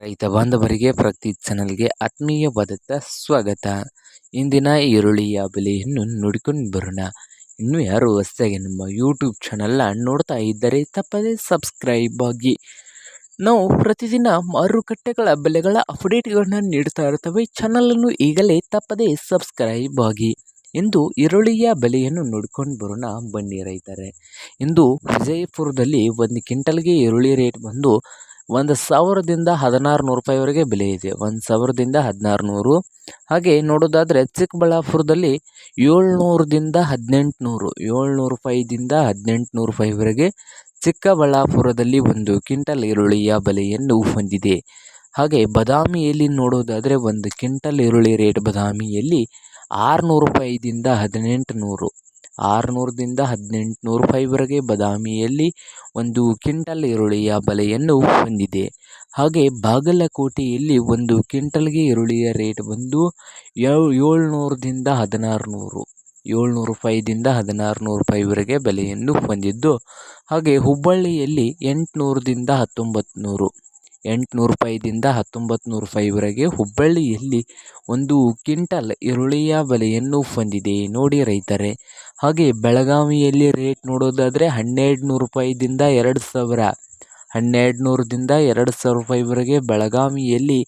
ರೈತ ಬಾಂಧವರಿಗೆ ಪ್ರತಿ ಚಾನಲ್ಗೆ ಆತ್ಮೀಯವಾದಂಥ ಸ್ವಾಗತ. ಇಂದಿನ ಈರುಳ್ಳಿಯ ಬೆಲೆಯನ್ನು ನೋಡಿಕೊಂಡು ಬರೋಣ. ಇನ್ನು ಯಾರು ಹೊಸದಾಗಿ ನಮ್ಮ ಯೂಟ್ಯೂಬ್ ಚಾನಲ್ನ ನೋಡ್ತಾ ಇದ್ದರೆ ತಪ್ಪದೇ ಸಬ್ಸ್ಕ್ರೈಬ್ ಆಗಿ. ನಾವು ಪ್ರತಿದಿನ ಮಾರುಕಟ್ಟೆಗಳ ಬೆಲೆಗಳ ಅಪ್ಡೇಟ್ಗಳನ್ನ ನೀಡ್ತಾ ಇರ್ತವೆ. ಚಾನಲನ್ನು ಈಗಲೇ ತಪ್ಪದೇ ಸಬ್ಸ್ಕ್ರೈಬ್ ಆಗಿ. ಇಂದು ಈರುಳ್ಳಿಯ ಬೆಲೆಯನ್ನು ನೋಡ್ಕೊಂಡು ಬರೋಣ ಬನ್ನಿ ರೈತರೆ. ಇಂದು ವಿಜಯಪುರದಲ್ಲಿ ಒಂದು ಕ್ವಿಂಟಲ್ಗೆ ಈರುಳ್ಳಿ ರೇಟ್ ಬಂದು 1,000ದಿಂದ 1,600 ರೂಪಾಯಿವರೆಗೆ ಬೆಲೆ ಇದೆ. 1,000ದಿಂದ 1,600. ಹಾಗೆ ನೋಡೋದಾದರೆ ಚಿಕ್ಕಬಳ್ಳಾಪುರದಲ್ಲಿ 700ದಿಂದ 1,800, 700 ರೂಪಾಯಿದಿಂದ 1,800 ರೂಪಾಯಿವರೆಗೆ ಚಿಕ್ಕಬಳ್ಳಾಪುರದಲ್ಲಿ ಒಂದು ಕ್ವಿಂಟಲ್ ಈರುಳ್ಳಿಯ ಬೆಲೆಯನ್ನು ಹೊಂದಿದೆ. ಹಾಗೆ ಬದಾಮಿಯಲ್ಲಿ ನೋಡೋದಾದರೆ ಒಂದು ಕ್ವಿಂಟಲ್ ಈರುಳ್ಳಿ ರೇಟ್ ಬದಾಮಿಯಲ್ಲಿ 600 ರೂಪಾಯಿದಿಂದ 1,800, 600ದಿಂದ 1,800 ರೂಪಾಯಿವರೆಗೆ ಬದಾಮಿಯಲ್ಲಿ ಒಂದು ಕ್ವಿಂಟಲ್ ಈರುಳ್ಳಿಯ ಬೆಲೆಯನ್ನು ಹೊಂದಿದೆ. ಹಾಗೆ ಬಾಗಲಕೋಟೆಯಲ್ಲಿ ಒಂದು ಕ್ವಿಂಟಲ್ಗೆ ಈರುಳ್ಳಿಯ ರೇಟ್ ಬಂದು 700ದಿಂದ 1,600, 700 ರೂಪಾಯಿದಿಂದ 1,600 ರೂಪಾಯಿವರೆಗೆ ಬೆಲೆಯನ್ನು ಹೊಂದಿದ್ದು. ಹಾಗೆ ಹುಬ್ಬಳ್ಳಿಯಲ್ಲಿ 800ದಿಂದ 1,900, 800 ರೂಪಾಯಿದಿಂದ 1,900 ರೂಪಾಯಿವರೆಗೆ ಹುಬ್ಬಳ್ಳಿಯಲ್ಲಿ ಒಂದು ಕ್ವಿಂಟಲ್ ಈರುಳ್ಳಿಯ ಬೆಲೆಯನ್ನು ಹೊಂದಿದೆ ನೋಡಿ ರೈತರೆ. ಹಾಗೆ ಬೆಳಗಾವಿಯಲ್ಲಿ ರೇಟ್ ನೋಡೋದಾದರೆ 1,200 ರೂಪಾಯಿದಿಂದ 2,000, 1,200ದಿಂದ 2,000 ರೂಪಾಯಿವರೆಗೆ ಬೆಳಗಾವಿಯಲ್ಲಿ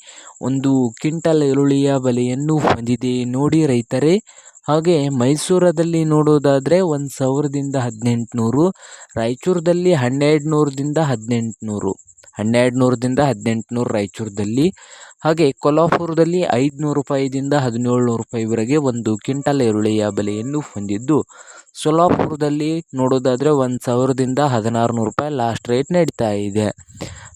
ಒಂದು ಕ್ವಿಂಟಲ್ ಈರುಳ್ಳಿಯ ಬೆಲೆಯನ್ನು ಹೊಂದಿದೆ ನೋಡಿ ರೈತರೆ. ಹಾಗೆ ಮೈಸೂರದಲ್ಲಿ ನೋಡೋದಾದರೆ 1,000ದಿಂದ 1,800, ರಾಯಚೂರದಲ್ಲಿ 1,200ದಿಂದ 1,800, 1,200ದಿಂದ 1,800 ರಾಯಚೂರದಲ್ಲಿ. ಹಾಗೆ ಕೊಲ್ಹಾಪುರದಲ್ಲಿ 500 ರೂಪಾಯಿದಿಂದ 1,700 ರೂಪಾಯಿವರೆಗೆ ಒಂದು ಕ್ವಿಂಟಲ್ ಈರುಳ್ಳಿಯ ಬೆಲೆಯನ್ನು ಹೊಂದಿದ್ದು. ಸೊಲ್ಲಾಪುರದಲ್ಲಿ ನೋಡೋದಾದರೆ 1,000ದಿಂದ 1,600 ರೂಪಾಯಿ ಲಾಸ್ಟ್ ರೇಟ್ ನಡೀತಾ ಇದೆ.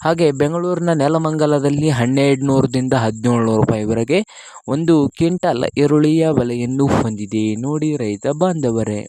ಹಾಗೆ ಬೆಂಗಳೂರಿನ ನೆಲಮಂಗಲದಲ್ಲಿ 1,200ದಿಂದ 1,700 ರೂಪಾಯಿವರೆಗೆ ಒಂದು ಕ್ವಿಂಟಲ್ ಈರುಳ್ಳಿಯ ಬೆಲೆಯನ್ನು ಹೊಂದಿದೆ ನೋಡಿ ರೈತ ಬಾಂಧವರೇ.